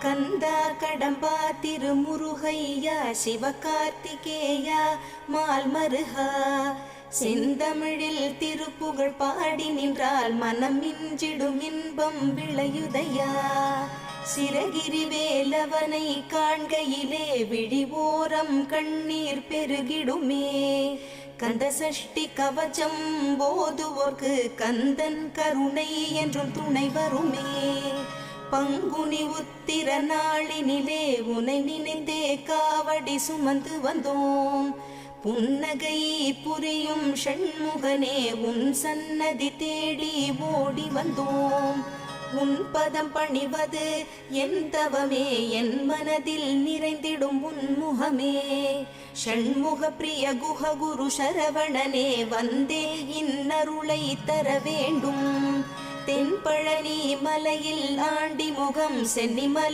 கந்தா கடம்பா திருமுருகையா சிவகார்த்திகேயா மால்மருகா செந்தமிழில் திருப்புகழ் பாடி நின்றால் மனம் மிஞ்சிடும் இன்பம் விளையுதையா. சிரகிரி வேலவனை காண்கையிலே விழி ஓரம் கண்ணீர் பெருகிடுமே. கந்த சஷ்டி கவச்சம் போதுவோர்க்கு கந்தன் கருணை என்றும் துணை வருமே. பங்குனி உத்திர நாளினிலே உனை நினைந்தே காவடி சுமந்து வந்தோம். புன்னகை புரியும் ஷண்முகனே உன் சன்னதி தேடி ஓடி வந்தோம். உன் பதம் பணிவது என் தவமே, என் மனதில் நிறைந்திடும் உன்முகமே. ஷண்முக பிரிய குஹ குரு சரவணனே வந்தே இன்னருளை தர வேண்டும். தென்பழனி மலையில் ஆண்டி முகம் சென்னிமலை